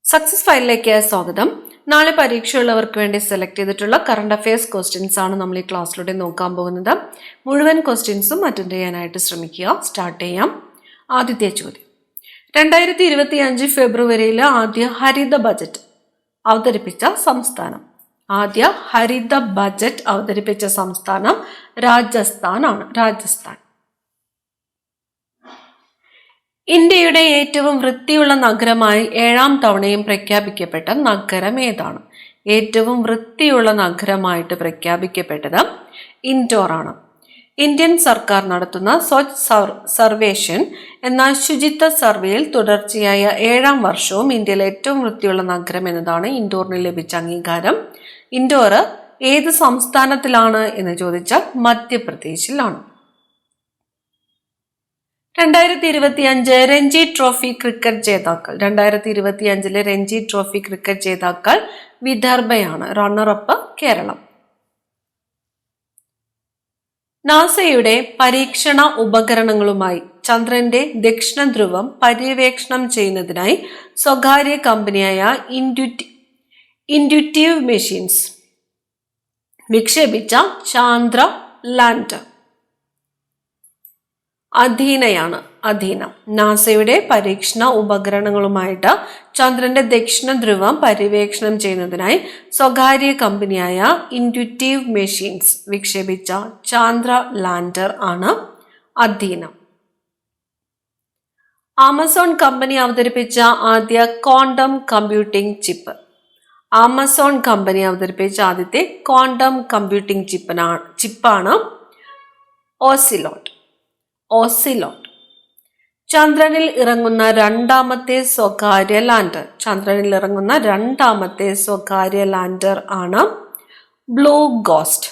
Success ഫയലിലേക്ക് സ്വാഗതം. നാളെ പരീക്ഷയുള്ളവർക്ക് വേണ്ടി സെലക്ട് ചെയ്തിട്ടുള്ള കറണ്ട് അഫയേഴ്സ് ക്വസ്റ്റ്യൻസ് ആണ് നമ്മൾ ഈ ക്ലാസ്സിലൂടെ നോക്കാൻ പോകുന്നത്. മുഴുവൻ ക്വസ്റ്റ്യൻസും അറ്റൻഡ് ചെയ്യാനായിട്ട് ശ്രമിക്കുക. സ്റ്റാർട്ട് ചെയ്യാം. ആദ്യത്തെ ചോദ്യം, 2025 ഫെബ്രുവരിയിൽ ആദ്യ ഹരിത ബജറ്റ് അവതരിപ്പിച്ച സംസ്ഥാനം. ആദ്യ ഹരിത ബജറ്റ് അവതരിപ്പിച്ച സംസ്ഥാനം രാജസ്ഥാനാണ്. രാജസ്ഥാൻ. ഇന്ത്യയുടെ ഏറ്റവും വൃത്തിയുള്ള നഗരമായി 7ാം തവണയും പ്രഖ്യാപിക്കപ്പെട്ട നഗരം ഏതാണ്? ഏറ്റവും വൃത്തിയുള്ള നഗരമായിട്ട് പ്രഖ്യാപിക്കപ്പെട്ടത് ഇൻഡോറാണ്. ഇന്ത്യൻ സർക്കാർ നടത്തുന്ന സ്വച്ഛ് സർവേഷൻ എന്ന ശുചിത്വ സർവേയിൽ തുടർച്ചയായ 7ാം വർഷവും ഇന്ത്യയിലെ ഏറ്റവും വൃത്തിയുള്ള നഗരം എന്നതാണ് ഇൻഡോറിന് ലഭിച്ച അംഗീകാരം. ഇൻഡോർ ഏത് സംസ്ഥാനത്തിലാണ് എന്ന് ചോദിച്ചാൽ മധ്യപ്രദേശിലാണ്. 2025 രഞ്ജി ട്രോഫി ക്രിക്കറ്റ് ജേതാക്കൾ. 2025 രഞ്ജി ട്രോഫി ക്രിക്കറ്റ് ജേതാക്കൾ വിദർഭയാണ്. റണ്ണറപ്പ് കേരളം. നാസയുടെ പരീക്ഷണ ഉപകരണങ്ങളുമായി ചന്ദ്രന്റെ ദക്ഷിണ ധ്രുവം പര്യവേക്ഷണം ചെയ്യുന്നതിനായി സ്വകാര്യ കമ്പനിയായ ഇൻഡ്യൂറ്റീവ് മെഷീൻസ് വിക്ഷേപിച്ച ചാന്ദ്ര ലാൻഡർ അധീനയാണ്. അധീനം. നാസയുടെ പരീക്ഷണ ഉപകരണങ്ങളുമായിട്ട് ചന്ദ്രന്റെ ദക്ഷിണ ധ്രുവം പര്യവേക്ഷണം ചെയ്യുന്നതിനായി സ്വകാര്യ കമ്പനിയായ ഇൻഡ്യൂറ്റീവ് മെഷീൻസ് വിക്ഷേപിച്ച ചാന്ദ്ര ലാൻഡർ ആണ് അധീനം. ആമസോൺ കമ്പനി അവതരിപ്പിച്ച ആദ്യ quantum computing chip. Amazon company അവതരിപ്പിച്ച ആദ്യത്തെ ക്വാണ്ടം കമ്പ്യൂട്ടിംഗ് ചിപ്പാണ് ഓസിലോട്ട്. ചന്ദ്രനിൽ ഇറങ്ങുന്ന രണ്ടാമത്തെ സ്വകാര്യ ലാൻഡർ. ചന്ദ്രനിൽ ഇറങ്ങുന്ന രണ്ടാമത്തെ സ്വകാര്യ ലാൻഡർ ആണ് ബ്ലൂ ഗോസ്റ്റ്.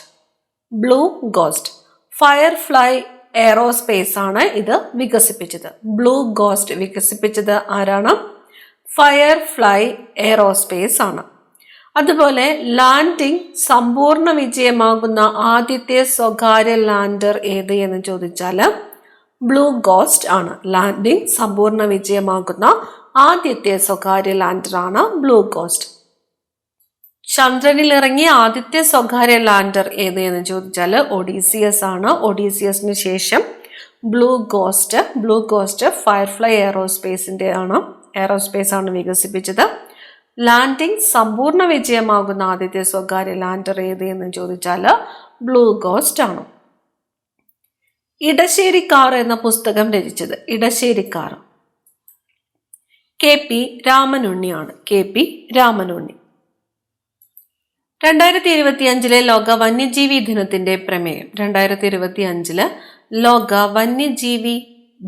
ഫയർഫ്ലൈ എയറോസ്പേസ് ആണ് ഇത് വികസിപ്പിച്ചത്. ബ്ലൂ ഗോസ്റ്റ് വികസിപ്പിച്ചത് ആരാണ്? ഫയർഫ്ലൈ എയറോസ്പേസ് ആണ്. അതുപോലെ ലാൻഡിംഗ് സമ്പൂർണ്ണ വിജയമാകുന്ന ആദ്യത്തെ സ്വകാര്യ ലാൻഡർ ഏത് എന്ന് ചോദിച്ചാൽ ബ്ലൂ ഗോസ്റ്റ് ആണ്. ലാൻഡിംഗ് സമ്പൂർണ്ണ വിജയമാകുന്ന ആദ്യത്തെ സ്വകാര്യ ലാൻഡർ ആണ് ബ്ലൂ ഗോസ്റ്റ്. ചന്ദ്രനിൽ ഇറങ്ങിയ ആദ്യത്തെ സ്വകാര്യ ലാൻഡർ ഏത് എന്ന് ചോദിച്ചാൽ ഒഡീസിയസ് ആണ്. ഒഡീസിയസിന് ശേഷം ബ്ലൂ ഗോസ്റ്റ് ഫയർഫ്ലൈ എയറോസ്പേസ് ആണ് വികസിപ്പിച്ചത്. ലാൻഡിംഗ് സമ്പൂർണ്ണ വിജയമാകുന്ന ആദ്യത്തെ സ്വകാര്യ ലാൻഡർ ഏത് എന്ന് ചോദിച്ചാൽ ബ്ലൂ ഗോസ്റ്റ് ആണ്. ഇടശ്ശേരിക്കാർ എന്ന പുസ്തകം രചിച്ചത്. ഇടശ്ശേരിക്കാർ KP രാമനുണ്ണിയാണ്. KP രാമനുണ്ണി. 2025 ലോക വന്യജീവി ദിനത്തിന്റെ പ്രമേയം. 2025 ലോക വന്യജീവി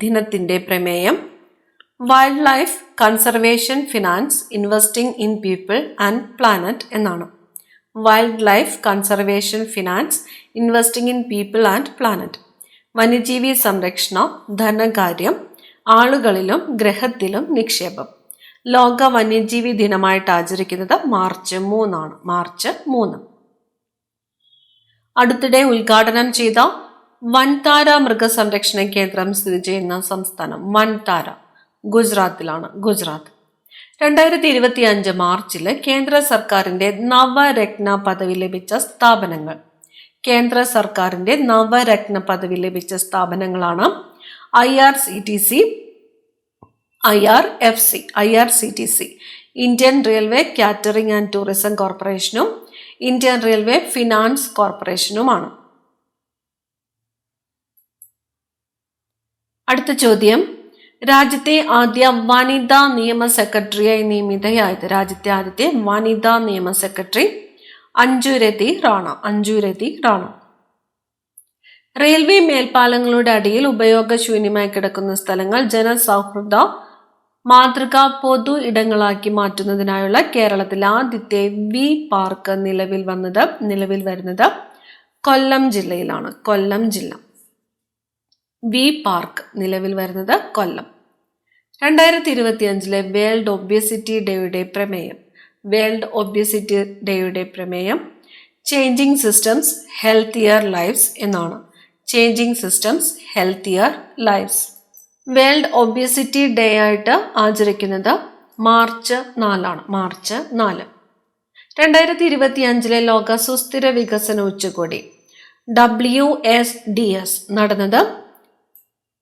ദിനത്തിന്റെ പ്രമേയം wildlife conservation finance investing in people and planet എന്നാണ്. Wildlife conservation finance investing in people and planet. വന്യജീവി സംരക്ഷണം, ധനകാര്യം, ആളുകളിലും ഗ്രഹത്തിലും നിക്ഷേപം. ലോക വന്യജീവി ദിനമായിട്ട് ആചരിക്കുന്നത് മാർച്ച് 3 ആണ്. മാർച്ച് 3. അടുത്തിടെ ഉദ്ഘാടനം ചെയ്ത വൻതാര മൃഗസംരക്ഷണ കേന്ദ്രം സ്ഥിതി ചെയ്യുന്ന സംസ്ഥാനം വൻതാര ഗുജറാത്തിലാണ്. ഗുജറാത്ത്. 2025 മാർച്ചിൽ കേന്ദ്ര സർക്കാരിന്റെ നവരത്ന പദവി ലഭിച്ച സ്ഥാപനങ്ങൾ. കേന്ദ്ര സർക്കാരിന്റെ നവരത്ന പദവി ലഭിച്ച സ്ഥാപനങ്ങളാണ് IRCTC, IRCTC, Indian railway catering and tourism കോർപ്പറേഷനും ഇന്ത്യൻ റെയിൽവേ ഫിനാൻസ് കോർപ്പറേഷനുമാണ്. അടുത്ത ചോദ്യം, രാജ്യത്തെ ആദ്യ വനിതാ നിയമ സെക്രട്ടറിയായി നിയമിതയായത്. രാജ്യത്തെ ആദ്യത്തെ വനിതാ നിയമ സെക്രട്ടറി അഞ്ജുരതി റാണ. റെയിൽവേ മേൽപ്പാലങ്ങളുടെ അടിയിൽ ഉപയോഗശൂന്യമായി കിടക്കുന്ന സ്ഥലങ്ങൾ ജനസൗഹൃദ മാതൃകാ പൊതു ഇടങ്ങളാക്കി മാറ്റുന്നതിനായുള്ള കേരളത്തിലെ ആദ്യത്തെ വി പാർക്ക് നിലവിൽ വരുന്നത് കൊല്ലം ജില്ലയിലാണ്. കൊല്ലം ജില്ല. വി പാർക്ക് നിലവിൽ വരുന്നത് കൊല്ലം. 2025 വേൾഡ് ഒബേസിറ്റി ഡേയുടെ പ്രമേയം ചേഞ്ചിങ് സിസ്റ്റംസ് ഹെൽത്തിയർ ലൈഫ്സ് എന്നാണ്. Changing systems healthier lives. World obesity day ആയിട്ട് ആചരിക്കുന്നത് മാർച്ച് 4 മാർച്ച് 4. 2025 ലോക സുസ്ഥിര വികസന ഉച്ചകോടി WSDS നടന്നത്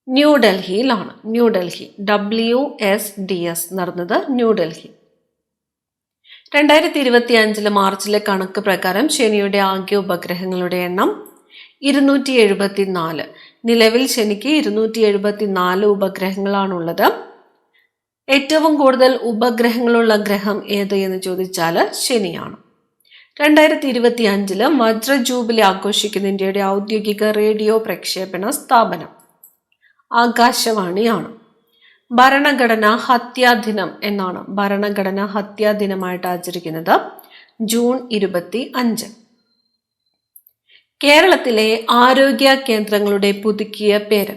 ന്യൂഡൽഹിയിലാണ്. WSDS നടന്നത് ന്യൂഡൽഹി. 2025 മാർച്ചിലെ കണക്ക് പ്രകാരം ശനിയുടെ ആകെ ഉപഗ്രഹങ്ങളുടെ എണ്ണം 274. നിലവിൽ ശനിക്ക് 274 ഉപഗ്രഹങ്ങളാണുള്ളത്. ഏറ്റവും കൂടുതൽ ഉപഗ്രഹങ്ങളുള്ള ഗ്രഹം ഏത് എന്ന് ചോദിച്ചാൽ ശനിയാണ്. 2025 വജ്ര ജൂബിലി ആഘോഷിക്കുന്ന ഇന്ത്യയുടെ ഔദ്യോഗിക റേഡിയോ പ്രക്ഷേപണ സ്ഥാപനം ആകാശവാണിയാണ്. ഭരണഘടനാ ഹത്യാ ദിനം എന്നാണ് ഭരണഘടനാ ഹത്യാ ദിനമായിട്ട് ആചരിക്കുന്നത് ജൂൺ 25. കേരളത്തിലെ ആരോഗ്യ കേന്ദ്രങ്ങളുടെ പുതുക്കിയ പേര്.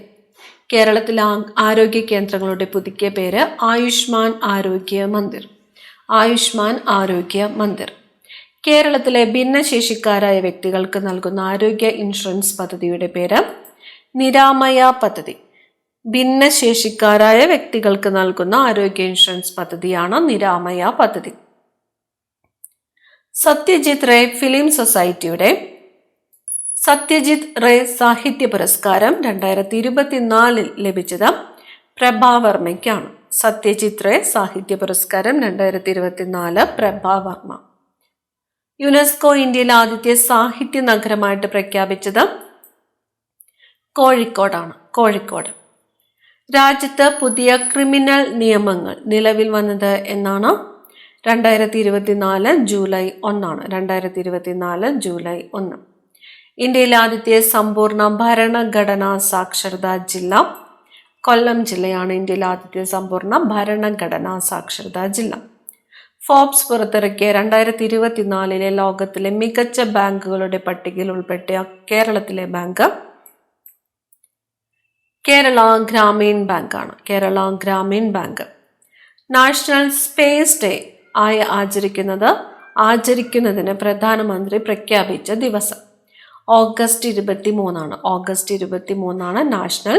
കേരളത്തിലെ ആരോഗ്യ കേന്ദ്രങ്ങളുടെ പുതുക്കിയ പേര് ആയുഷ്മാൻ ആരോഗ്യ മന്ദിർ. ആയുഷ്മാൻ ആരോഗ്യ മന്ദിർ. കേരളത്തിലെ ഭിന്നശേഷിക്കാരായ വ്യക്തികൾക്ക് നൽകുന്ന ആരോഗ്യ ഇൻഷുറൻസ് പദ്ധതിയുടെ പേര് നിരാമയ പദ്ധതി. ഭിന്നശേഷിക്കാരായ വ്യക്തികൾക്ക് നൽകുന്ന ആരോഗ്യ ഇൻഷുറൻസ് പദ്ധതിയാണ് നിരാമയ പദ്ധതി. സത്യജിത് റേ ഫിലിം സൊസൈറ്റിയുടെ സത്യജിത് റേ സാഹിത്യ പുരസ്കാരം 2024 ലഭിച്ചത് പ്രഭാവർമ്മയ്ക്കാണ്. സത്യജിത് റേ സാഹിത്യ പുരസ്കാരം 2024 പ്രഭാവർമ്മ. യുനെസ്കോ ഇന്ത്യയിലെ ആദ്യത്തെ സാഹിത്യ നഗരമായിട്ട് പ്രഖ്യാപിച്ചത് കോഴിക്കോടാണ്. കോഴിക്കോട്. രാജ്യത്ത് പുതിയ ക്രിമിനൽ നിയമങ്ങൾ നിലവിൽ വന്നത് എന്നാണ് 2024 ജൂലൈ 1. 2024 ജൂലൈ 1. ഇന്ത്യയിലെ ആദ്യത്തെ സമ്പൂർണ്ണ ഭരണഘടനാ സാക്ഷരതാ ജില്ല കൊല്ലം ജില്ലയാണ്. ഇന്ത്യയിലെ ആദ്യത്തെ സമ്പൂർണ്ണ ഭരണഘടനാ സാക്ഷരതാ ജില്ല. ഫോബ്സ് പുറത്തിറക്കിയ 2024 ലോകത്തിലെ മികച്ച ബാങ്കുകളുടെ പട്ടികയിൽ ഉൾപ്പെട്ട കേരളത്തിലെ ബാങ്ക് കേരള ഗ്രാമീൺ ബാങ്കാണ്. Kerala Grameen bank. National space day ആയി ആചരിക്കുന്നതിന് പ്രധാനമന്ത്രി പ്രഖ്യാപിച്ച ദിവസം August 23. August 23 national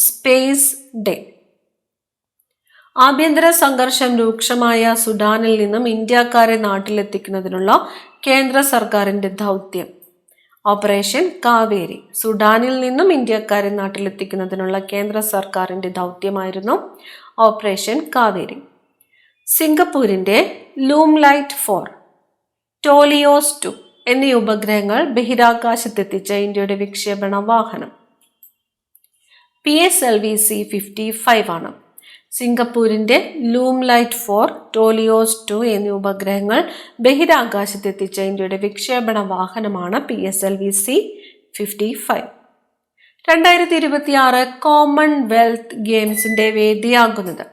space day. ആഭ്യന്തര സംഘർഷം രൂക്ഷമായ സുഡാനിൽ നിന്നും ഇന്ത്യക്കാരെ നാട്ടിലെത്തിക്കുന്നതിനുള്ള കേന്ദ്ര സർക്കാരിന്റെ ദൗത്യം ഓപ്പറേഷൻ കാവേരി. സുഡാനിൽ നിന്നും ഇന്ത്യക്കാരെ നാട്ടിലെത്തിക്കുന്നതിനുള്ള കേന്ദ്ര സർക്കാരിന്റെ ദൗത്യമായിരുന്നു ഓപ്പറേഷൻ കാവേരി. സിംഗപ്പൂരിന്റെ ലൂംലൈറ്റ് 4, ടോലിയോസ് 2 എന്നീ ഉപഗ്രഹങ്ങൾ ബഹിരാകാശത്തെത്തിച്ച ഇന്ത്യയുടെ വിക്ഷേപണ വാഹനം PSLV C-55 ആണ്. സിംഗപ്പൂരിന്റെ ലൂംലൈറ്റ് 4, ടോലിയോസ് 2 എന്നീ ഉപഗ്രഹങ്ങൾ ബഹിരാകാശത്തെത്തിച്ച ഇന്ത്യയുടെ വിക്ഷേപണ വാഹനമാണ് PSLV C-55. 2026 കോമൺവെൽത്ത് ഗെയിംസിന്റെ വേദിയാകുന്നത്.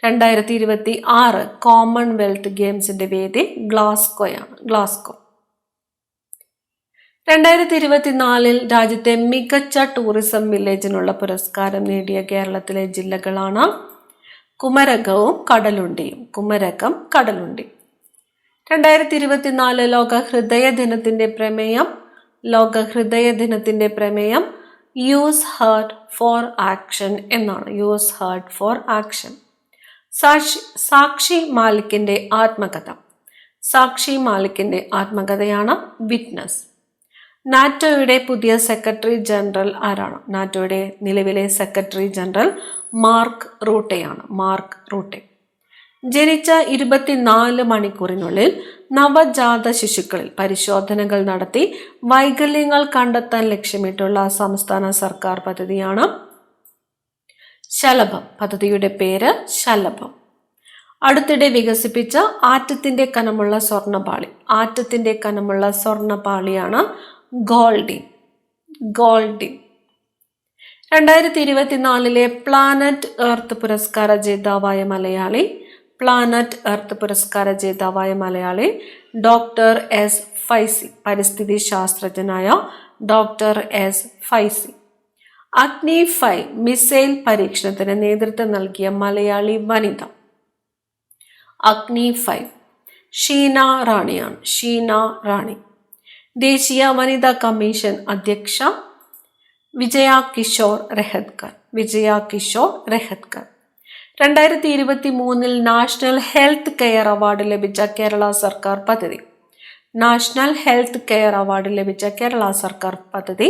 2026 കോമൺവെൽത്ത് ഗെയിംസിന്റെ വേദി ഗ്ലാസ്ഗോയാണ്. ഗ്ലാസ്ഗോ. 2024 രാജ്യത്തെ മികച്ച ടൂറിസം വില്ലേജിനുള്ള പുരസ്കാരം നേടിയ കേരളത്തിലെ ജില്ലകളാണ് കുമരകവും കടലുണ്ടിയും. കുമരകം, കടലുണ്ടി. 2024 ലോക ഹൃദയ ദിനത്തിന്റെ പ്രമേയം യൂസ് ഹാർട്ട് ഫോർ ആക്ഷൻ എന്നാണ്. Use heart for action. സാക്ഷി മാലിക്കിന്റെ ആത്മകഥ. സാക്ഷി മാലിക്കിന്റെ ആത്മകഥയാണ് വിറ്റ്നസ്. നാറ്റോയുടെ പുതിയ സെക്രട്ടറി ജനറൽ ആരാണ്? നാറ്റോയുടെ നിലവിലെ സെക്രട്ടറി ജനറൽ മാർക്ക് റൂട്ടെയാണ്. Mark Rutte. ജനിച്ച 24 മണിക്കൂറിനുള്ളിൽ നവജാത ശിശുക്കളിൽ പരിശോധനകൾ നടത്തി വൈകല്യങ്ങൾ കണ്ടെത്താൻ ലക്ഷ്യമിട്ടുള്ള സംസ്ഥാന സർക്കാർ പദ്ധതിയാണ് ശലഭം. പദ്ധതിയുടെ പേര് ശലഭം. അടുത്തിടെ വികസിപ്പിച്ച ആറ്റത്തിന്റെ കനമുള്ള സ്വർണ്ണപാളി. ആറ്റത്തിന്റെ കനമുള്ള സ്വർണ്ണപാളിയാണ് ഗോൾഡിൻ. ഗോൾഡിൻ. 2024 പ്ലാനറ്റ് എർത്ത് പുരസ്കാര ജേതാവായ മലയാളി. പ്ലാനറ്റ് എർത്ത് പുരസ്കാര ജേതാവായ മലയാളി ഡോക്ടർ എസ് ഫൈസി. പരിസ്ഥിതി ശാസ്ത്രജ്ഞനായ ഡോക്ടർ എസ് ഫൈസി. അഗ്നി 5 മിസൈൽ പരീക്ഷണത്തിന് നേതൃത്വം നൽകിയ മലയാളി വനിത. അഗ്നി 5 ഷീന റാണിയാണ്. ഷീന റാണി. ദേശീയ വനിതാ കമ്മീഷൻ അധ്യക്ഷ Vijaya Kishore Rahatkar. Vijaya Kishore Rahatkar. 2023 national health care award ലഭിച്ച കേരള സർക്കാർ പദ്ധതി. നാഷണൽ ഹെൽത്ത് കെയർ അവാർഡ് ലഭിച്ച കേരള സർക്കാർ പദ്ധതി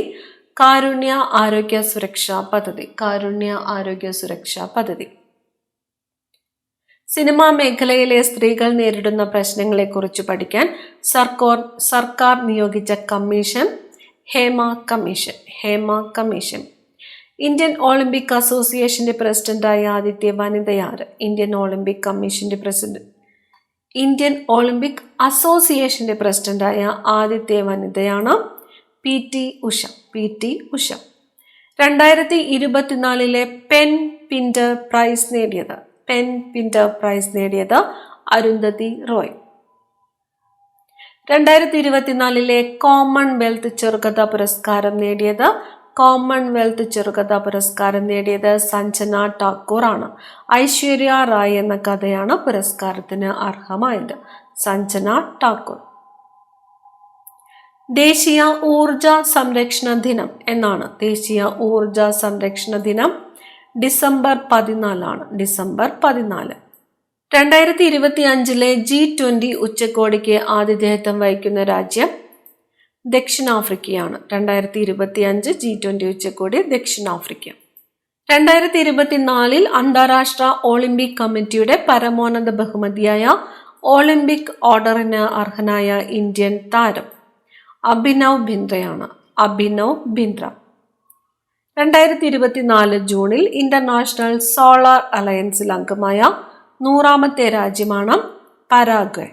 കാരുണ്യ ആരോഗ്യ സുരക്ഷാ പദ്ധതി. കാരുണ്യ ആരോഗ്യ സുരക്ഷാ പദ്ധതി. സിനിമാ മേഖലയിലെ സ്ത്രീകൾ നേരിടുന്ന പ്രശ്നങ്ങളെക്കുറിച്ച് പഠിക്കാൻ സർക്കാർ നിയോഗിച്ച commission Hema commission. Hema commission. Indian Olympic അസോസിയേഷന്റെ പ്രസിഡന്റായ ആദ്യത്തെ വനിതയാര്? ഇന്ത്യൻ ഒളിമ്പിക് അസോസിയേഷന്റെ പ്രസിഡന്റായ ആദ്യത്തെ വനിതയാണ് PT Usha. PT Usha. 2024 PEN Pinter Prize നേടിയത് അരുന്ധതി റോയ്. 2024 കോമൺവെൽത്ത് ചെറുകഥാ പുരസ്കാരം നേടിയത് സഞ്ജന ഠാക്കൂർ ആണ്. ഐശ്വര്യ റായ് എന്ന കഥയാണ് പുരസ്കാരത്തിന് അർഹമായത്. സഞ്ജന ഠാക്കൂർ. ദേശീയ ഊർജ സംരക്ഷണ ദിനം എന്നാണ്. ദേശീയ ഊർജ സംരക്ഷണ ദിനം ഡിസംബർ 14 ആണ്. ഡിസംബർ 14. 2025 G20 ഉച്ചകോടിക്ക് ആതിഥേയത്വം വഹിക്കുന്ന രാജ്യം ദക്ഷിണാഫ്രിക്കയാണ്. 2025 G20 ഉച്ചകോടി ദക്ഷിണാഫ്രിക്ക. 2024 അന്താരാഷ്ട്ര ഒളിമ്പിക് കമ്മിറ്റിയുടെ പരമോന്നത ബഹുമതിയായ ഒളിമ്പിക് ഓർഡറിന് അർഹനായ ഇന്ത്യൻ താരം അഭിനവ് ബിന്ദ്രയാണ്. അഭിനവ് ബിന്ദ്ര. 2024 ജൂണിൽ ഇന്റർനാഷണൽ സോളാർ അലയൻസിൽ അംഗമായ 100ാമത്തെ രാജ്യമാണ് പരാഗ്വേ.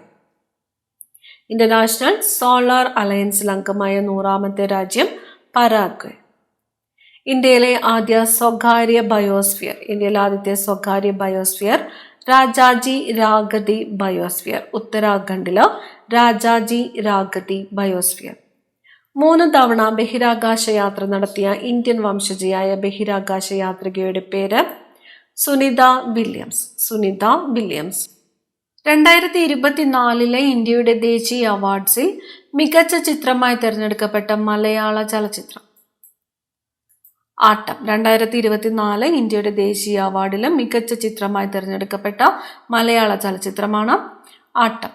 ഇന്റർനാഷണൽ സോളാർ അലയൻസിൽ അംഗമായ 100ാമത്തെ രാജ്യം പരാഗ്വേ. ഇന്ത്യയിലെ ആദ്യത്തെ സ്വകാര്യ ബയോസ്ഫിയർ രാജാജി രാഗതി ബയോസ്ഫിയർ. ഉത്തരാഖണ്ഡില് രാജാജി രാഗതി ബയോസ്ഫിയർ. 3 തവണ ബഹിരാകാശ യാത്ര നടത്തിയ ഇന്ത്യൻ വംശജയായ ബഹിരാകാശ യാത്രികയുടെ പേര് സുനിത വില്യംസ്. 2024 ഇന്ത്യയുടെ ദേശീയ അവാർഡ്സിൽ മികച്ച ചിത്രമായി തിരഞ്ഞെടുക്കപ്പെട്ട മലയാള ചലച്ചിത്രം ആട്ടം. 2024 ഇന്ത്യയുടെ ദേശീയ അവാർഡിലും മികച്ച ചിത്രമായി തിരഞ്ഞെടുക്കപ്പെട്ട മലയാള ചലച്ചിത്രമാണ് ആട്ടം.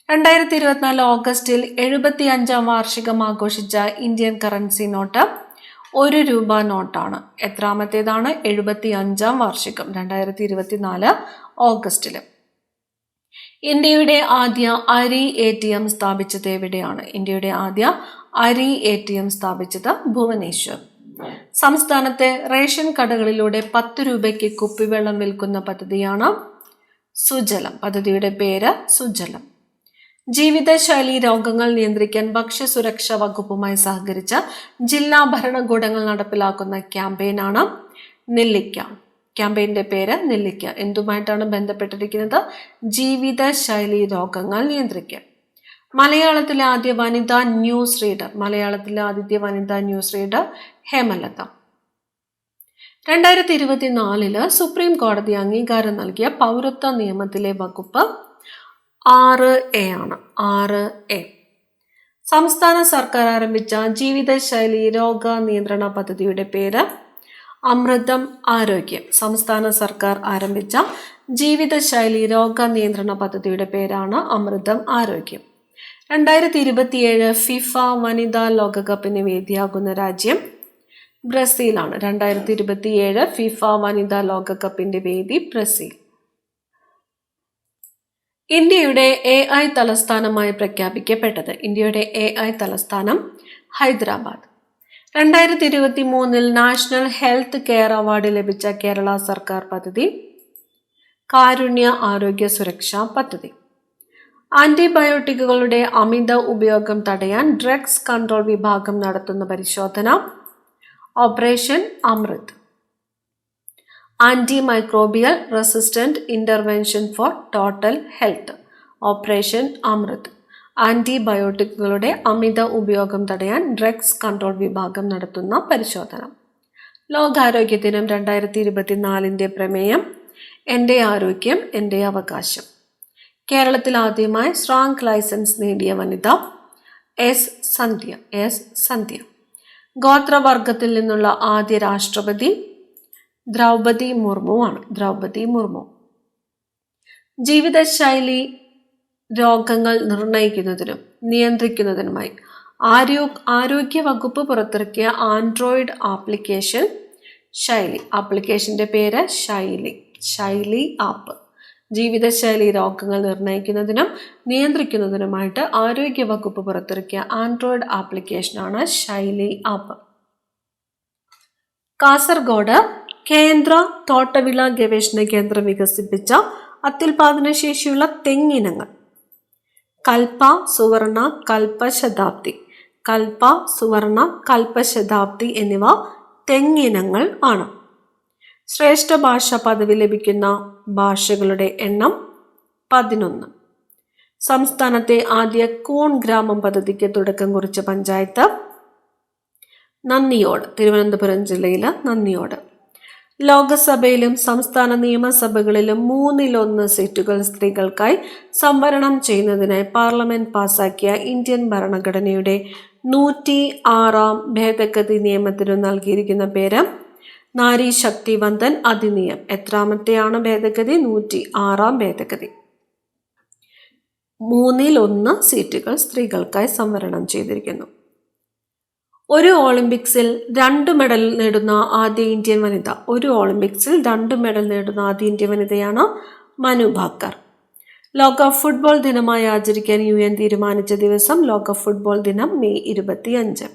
2024 ഓഗസ്റ്റിൽ 75ാം വാർഷികം ആഘോഷിച്ച ഇന്ത്യൻ കറൻസി നോട്ട് ₹1 നോട്ടാണ്. എത്രാമത്തേതാണ്? 75ാം വാർഷികം. 2024 ഓഗസ്റ്റിൽ. ഇന്ത്യയുടെ ആദ്യ അരി ATM സ്ഥാപിച്ചത് എവിടെയാണ്? ഇന്ത്യയുടെ ആദ്യ അരി ATM സ്ഥാപിച്ചത് ഭുവനേശ്വർ. സംസ്ഥാനത്തെ റേഷൻ കടകളിലൂടെ 10 രൂപയ്ക്ക് കുപ്പിവെള്ളം വിൽക്കുന്ന പദ്ധതിയാണ് സുജലം. പദ്ധതിയുടെ പേര് സുജലം. ജീവിതശൈലി രോഗങ്ങൾ നിയന്ത്രിക്കാൻ ഭക്ഷ്യസുരക്ഷാ വകുപ്പുമായി സഹകരിച്ച ജില്ലാ ഭരണകൂടങ്ങൾ നടപ്പിലാക്കുന്ന ക്യാമ്പയിനാണ് നെല്ലിക്ക. ക്യാമ്പയിന്റെ പേര് നെല്ലിക്ക. എന്തുമായിട്ടാണ് ബന്ധപ്പെട്ടിരിക്കുന്നത്? ജീവിതശൈലി രോഗങ്ങൾ നിയന്ത്രിക്കാൻ. മലയാളത്തിലെ ആദ്യ വനിതാ ന്യൂസ് റീഡർ ഹേമലത. 2024 സുപ്രീം കോടതി അംഗീകാരം നൽകിയ പൗരത്വ നിയമത്തിലെ വകുപ്പ് 6A ആണ്. 6A. സംസ്ഥാന സർക്കാർ ആരംഭിച്ച ജീവിതശൈലി രോഗ നിയന്ത്രണ പദ്ധതിയുടെ പേര് അമൃതം ആരോഗ്യം. സംസ്ഥാന സർക്കാർ ആരംഭിച്ച ജീവിതശൈലി രോഗ നിയന്ത്രണ പദ്ധതിയുടെ പേരാണ് അമൃതം ആരോഗ്യം. 2027 ഫിഫ വനിതാ ലോകകപ്പിന് വേദിയാകുന്ന രാജ്യം ബ്രസീലാണ്. 2027 ഫിഫ വനിതാ ലോകകപ്പിന്റെ വേദി ബ്രസീൽ. ഇന്ത്യയുടെ AI തലസ്ഥാനമായി പ്രഖ്യാപിക്കപ്പെട്ടത്. ഇന്ത്യയുടെ AI തലസ്ഥാനം Hyderabad. 2023 national health care award ലഭിച്ച കേരള സർക്കാർ പദ്ധതി കാരുണ്യ ആരോഗ്യ സുരക്ഷാ പദ്ധതി. ആന്റിബയോട്ടിക്കുകളുടെ അമിത ഉപയോഗം തടയാൻ ഡ്രഗ്സ് കൺട്രോൾ വിഭാഗം നടത്തുന്ന പരിശോധന operation Amrit. Antimicrobial resistant intervention for total health operation Amrit. ആന്റിബയോട്ടിക്കുകളുടെ അമിത ഉപയോഗം തടയാൻ ഡ്രഗ്സ് കൺട്രോൾ വിഭാഗം നടത്തുന്ന പരിശോധന. ലോകാരോഗ്യ ദിനം 2024 പ്രമേയം എൻ്റെ ആരോഗ്യം എൻ്റെ അവകാശം. കേരളത്തിൽ ആദ്യമായി സ്ട്രോങ് ലൈസൻസ് നേടിയ വനിത എസ് സന്ധ്യ. ഗോത്രവർഗത്തിൽ നിന്നുള്ള ആദ്യ രാഷ്ട്രപതി ദ്രൗപദി മുർമു ആണ്. ദ്രൗപദി മുർമു. ജീവിതശൈലി രോഗങ്ങൾ നിർണയിക്കുന്നതിനും നിയന്ത്രിക്കുന്നതിനുമായി ആരോഗ്യ വകുപ്പ് പുറത്തിറക്കിയ ആൻഡ്രോയിഡ് ആപ്ലിക്കേഷൻ ശൈലി. ആപ്ലിക്കേഷന്റെ പേര് ശൈലി ആപ്പ്. ജീവിതശൈലി രോഗങ്ങൾ നിർണയിക്കുന്നതിനും നിയന്ത്രിക്കുന്നതിനുമായിട്ട് ആരോഗ്യ വകുപ്പ് പുറത്തിറക്കിയ ആൻഡ്രോയിഡ് ആപ്ലിക്കേഷനാണ് ശൈലി ആപ്പ്. കാസർഗോഡ് കേന്ദ്ര തോട്ടവിള ഗവേഷണ കേന്ദ്രം വികസിപ്പിച്ച അത്യുൽപാദന ശേഷിയുള്ള തെങ്ങിനങ്ങൾ. കൽപ്പ, സുവർണ, കൽപ്പശതാബ്ദി. കൽപ്പ, സുവർണ, കൽപ്പശതാബ്ദി എന്നിവ തെങ്ങിനങ്ങൾ ആണ്. ശ്രേഷ്ഠ ഭാഷ പദവി ലഭിക്കുന്ന ഭാഷകളുടെ എണ്ണം 11. സംസ്ഥാനത്തെ ആദ്യ കൂൺ ഗ്രാമം പദ്ധതിക്ക് തുടക്കം കുറിച്ച പഞ്ചായത്ത് നന്ദിയോട്. തിരുവനന്തപുരം ജില്ലയിലെ നന്ദിയോട്. ലോകസഭയിലും സംസ്ഥാന നിയമസഭകളിലും 1/3 സീറ്റുകൾ സ്ത്രീകൾക്കായി സംവരണം ചെയ്യുന്നതിനായി പാർലമെന്റ് പാസാക്കിയ ഇന്ത്യൻ ഭരണഘടനയുടെ 106 ഭേദഗതി നിയമത്തിനു നൽകിയിരിക്കുന്ന പേര് നാരി ശക്തി വന്ദൻ അധിനിയം. എത്രാമത്തെയാണ് ഭേദഗതി? 106 ഭേദഗതി. 1/3 സീറ്റുകൾ സ്ത്രീകൾക്കായി സംവരണം ചെയ്തിരിക്കുന്നു. ഒരു ഒളിമ്പിക്സിൽ 2 മെഡൽ നേടുന്ന ആദ്യ ഇന്ത്യൻ വനിത. ഒരു ഒളിമ്പിക്സിൽ 2 മെഡൽ നേടുന്ന ആദ്യ ഇന്ത്യൻ വനിതയാണ് മനു ഭാക്കർ. ലോക ഫുട്ബോൾ ദിനമായി ആചരിക്കാൻ UN തീരുമാനിച്ച ദിവസം. ലോക ഫുട്ബോൾ ദിനം മെയ് 25.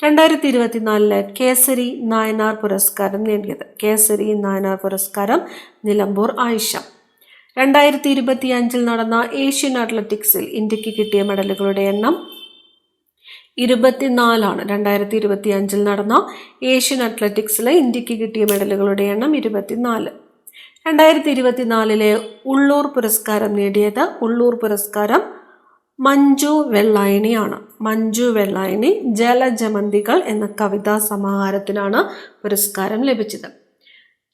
2024 കേസരി നായനാർ പുരസ്കാരം നേടിയത്. കേസരി നായനാർ പുരസ്കാരം നിലമ്പൂർ ആയിഷ. 2025 നടന്ന ഏഷ്യൻ അത്ലറ്റിക്സിൽ ഇന്ത്യക്ക് കിട്ടിയ മെഡലുകളുടെ എണ്ണം 24 2025 നടന്ന ഏഷ്യൻ അത്ലറ്റിക്സിൽ ഇന്ത്യക്ക് കിട്ടിയ മെഡലുകളുടെ എണ്ണം 24. 2024 ഉള്ളൂർ പുരസ്കാരം നേടിയത്. ഉള്ളൂർ പുരസ്കാരം മഞ്ജു വെള്ളായണിയാണ്. മഞ്ജു വെള്ളായണി ജലജമന്തികൾ എന്ന കവിതാ സമാഹാരത്തിനാണ് പുരസ്കാരം ലഭിച്ചത്.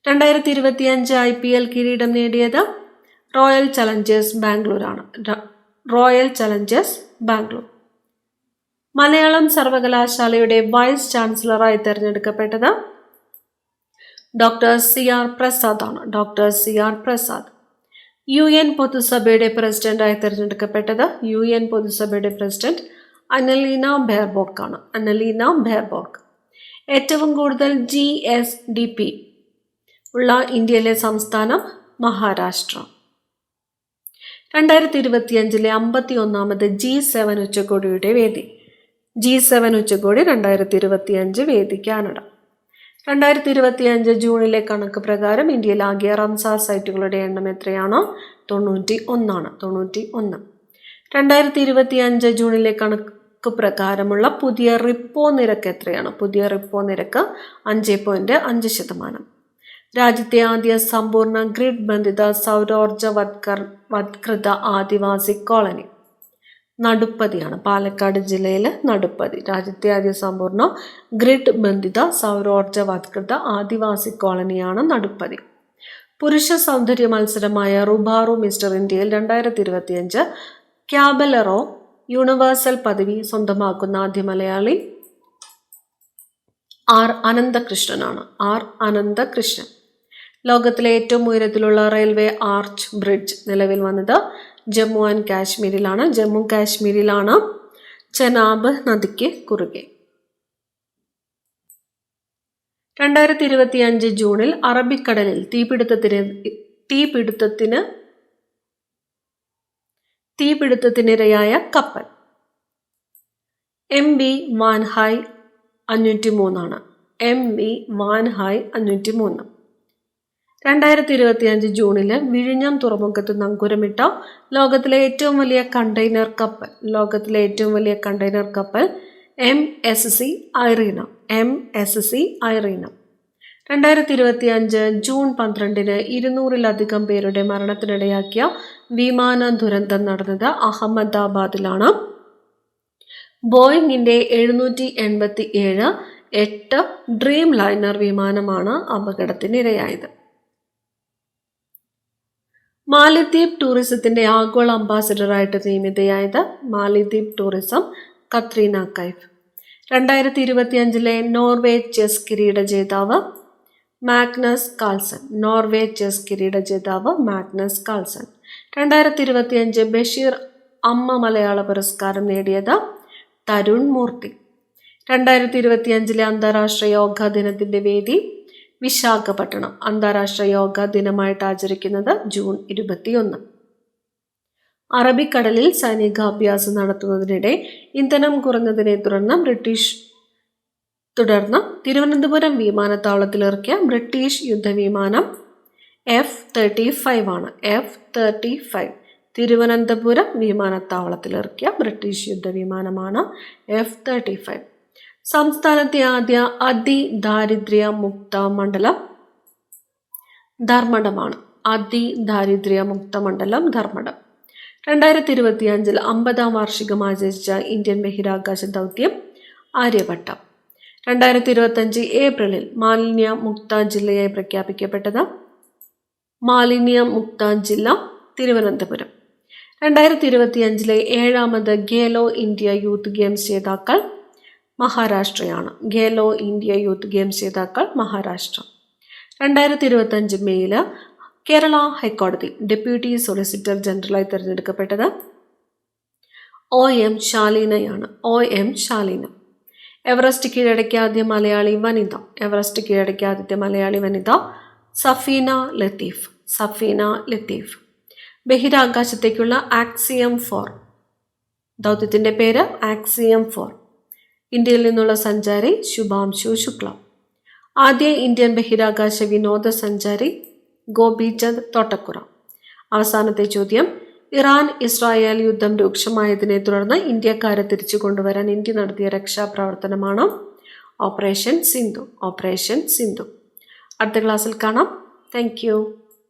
2025 IPL കിരീടം നേടിയത് റോയൽ ചലഞ്ചേഴ്സ് ബാംഗ്ലൂരാണ്. Royal challengers Bangalore. മലയാളം സർവകലാശാലയുടെ വൈസ് ചാൻസലറായി തെരഞ്ഞെടുക്കപ്പെട്ടത് ഡോക്ടർ CR പ്രസാദ് ആണ്. Doctor CR Prasad. UN പൊതുസഭയുടെ പ്രസിഡന്റായി തെരഞ്ഞെടുക്കപ്പെട്ടത് UN പൊതുസഭയുടെ പ്രസിഡന്റ് അനലീന ബെയർബോക്ക് ആണ്. അനലീന ബെയർബോക്ക്. ഏറ്റവും കൂടുതൽ GSDP ഉള്ള ഇന്ത്യയിലെ സംസ്ഥാനം മഹാരാഷ്ട്ര. 2025 51ാമത് G7 ഉച്ചകോടിയുടെ വേദി. G7 ഉച്ചകോടി 2025 വേദി കാനഡ. 2025 ജൂണിലെ കണക്ക് പ്രകാരം ഇന്ത്യയിൽ ആകെ റംസാർ സൈറ്റുകളുടെ എണ്ണം എത്രയാണ്? 91. 91. 2025 ജൂണിലെ കണക്ക് പ്രകാരമുള്ള പുതിയ റിപ്പോ നിരക്ക് എത്രയാണ്? പുതിയ റിപ്പോ നിരക്ക് 5.5%. രാജ്യത്തെ ആദ്യ സമ്പൂർണ്ണ ഗ്രിഡ് ബന്ധിത സൗരോർജവത്കൃത ആദിവാസി കോളനി നടുപ്പതിയാണ്. പാലക്കാട് ജില്ലയിലെ നടുപ്പതി. രാജ്യത്തെ ആദ്യ സമ്പൂർണ്ണ ഗ്രിഡ് ബന്ധിത സൗരോർജവത്കൃത ആദിവാസി കോളനിയാണ് നടുപ്പതി. പുരുഷ സൗന്ദര്യ മത്സരമായ റുബാറു മിസ്റ്റർ ഇന്ത്യയിൽ 2025 ക്യാബലറോ യൂണിവേഴ്സൽ പദവി സ്വന്തമാക്കുന്ന ആദ്യ മലയാളി R അനന്തകൃഷ്ണനാണ്. R അനന്തകൃഷ്ണൻ. ലോകത്തിലെ ഏറ്റവും ഉയരത്തിലുള്ള റെയിൽവേ ആർച്ച് ബ്രിഡ്ജ് നിലവിൽ വന്നത് ജമ്മു ആൻഡ് കാശ്മീരിലാണ്. ജമ്മു കാശ്മീരിലാണ് ചെനാബ് നദിക്ക് കുറുകെ. 2025 ജൂണിൽ അറബിക്കടലിൽ തീപിടുത്തത്തിനിരയായ കപ്പൽ MV വാൻഹായ് 503 MV വാൻഹായ് 503. 2025 ജൂണില് വിഴിഞ്ഞം തുറമുഖത്ത് നങ്കൂരമിട്ട ലോകത്തിലെ ഏറ്റവും വലിയ കണ്ടെയ്നർ കപ്പൽ MSC Irina. MSC Irina. 2025 June 12 200-ലധികം പേരുടെ മരണത്തിനിടയാക്കിയ വിമാന ദുരന്തം നടന്നത് അഹമ്മദാബാദിലാണ്. ബോയിങ്ങിന്റെ 787-8 ഡ്രീം ലൈനർ വിമാനമാണ് അപകടത്തിനിരയായത്. മാലിദ്വീപ് ടൂറിസത്തിന്റെ ആഗോള അംബാസിഡറായിട്ട് നിയമിതയായത് മാലിദ്വീപ് tourism Katrina Kaif. 2025 Norway chess കിരീട ജേതാവ് മാഗ്നസ് കാൾസൺ. നോർവേ ചെസ് കിരീട ജേതാവ് മാഗ്നസ് കാൾസൺ. 2025 ബഷീർ അമ്മ മലയാള പുരസ്കാരം നേടിയത് തരുൺ മൂർത്തി. 2025 അന്താരാഷ്ട്ര യോഗാ ദിനത്തിന്റെ വേദി വിശാഖപട്ടണം. അന്താരാഷ്ട്ര യോഗാ ദിനമായിട്ട് ആചരിക്കുന്നത് ജൂൺ 21. അറബിക്കടലിൽ സൈനികാഭ്യാസം നടത്തുന്നതിനിടെ ഇന്ധനം കുറഞ്ഞതിനെ തുടർന്ന് തിരുവനന്തപുരം വിമാനത്താവളത്തിലിറക്കിയ ബ്രിട്ടീഷ് യുദ്ധവിമാനം F-35 ആണ്. F-35 Thiruvananthapuram വിമാനത്താവളത്തിലിറക്കിയ British യുദ്ധവിമാനമാണ് F-35. സംസ്ഥാനത്തെ ആദ്യ അതിദാരിദ്ര്യ മുക്ത മണ്ഡലം ധർമ്മടമാണ്. അതിദാരിദ്ര്യ മുക്ത മണ്ഡലം ധർമ്മടം. 2025 50-ാം വാർഷികം ആചരിച്ച ഇന്ത്യൻ ബഹിരാകാശ ദൗത്യം ആര്യഭട്ട. 2025 ഏപ്രിലിൽ മാലിന്യ മുക്ത ജില്ലയായി പ്രഖ്യാപിക്കപ്പെട്ടത് മാലിന്യ മുക്ത ജില്ല തിരുവനന്തപുരം. 2025 7ാമത് ഖേലോ ഇന്ത്യ യൂത്ത് ഗെയിംസ് ജേതാക്കൾ മഹാരാഷ്ട്രയാണ്. ഖേലോ ഇന്ത്യ യൂത്ത് ഗെയിംസ് ജേതാക്കൾ മഹാരാഷ്ട്ര. 2025 മെയ്യിൽ കേരള ഹൈക്കോടതി ഡെപ്യൂട്ടി സോളിസിറ്റർ ജനറലായി തിരഞ്ഞെടുക്കപ്പെട്ടത് OM ശാലീനയാണ്. OM ശാലീന. എവറസ്റ്റ് കീഴടക്കിയ ആദ്യ മലയാളി വനിത. എവറസ്റ്റ് കീഴടക്കിയ ആദ്യത്തെ മലയാളി വനിത സഫീന ലത്തീഫ്. സഫീന ലത്തീഫ്. ബഹിരാകാശത്തേക്കുള്ള ആക്സിയം 4 ദൗത്യത്തിന്റെ പേര് ആക്സിയം 4. ഇന്ത്യയിൽ നിന്നുള്ള സഞ്ചാരി ശുഭാംശു ശുക്ല. ആദ്യ ഇന്ത്യൻ ബഹിരാകാശ വിനോദസഞ്ചാരി ഗോപിചന്ദ് തോട്ടക്കുറ. അവസാനത്തെ ചോദ്യം, ഇറാൻ ഇസ്രായേൽ യുദ്ധം രൂക്ഷമായതിനെ തുടർന്ന് ഇന്ത്യക്കാരെ തിരിച്ചു കൊണ്ടുവരാൻ ഇന്ത്യ നടത്തിയ രക്ഷാപ്രവർത്തനമാണ് ഓപ്പറേഷൻ സിന്ധു. ഓപ്പറേഷൻ സിന്ധു. അടുത്ത ക്ലാസ്സിൽ കാണാം. Thank you.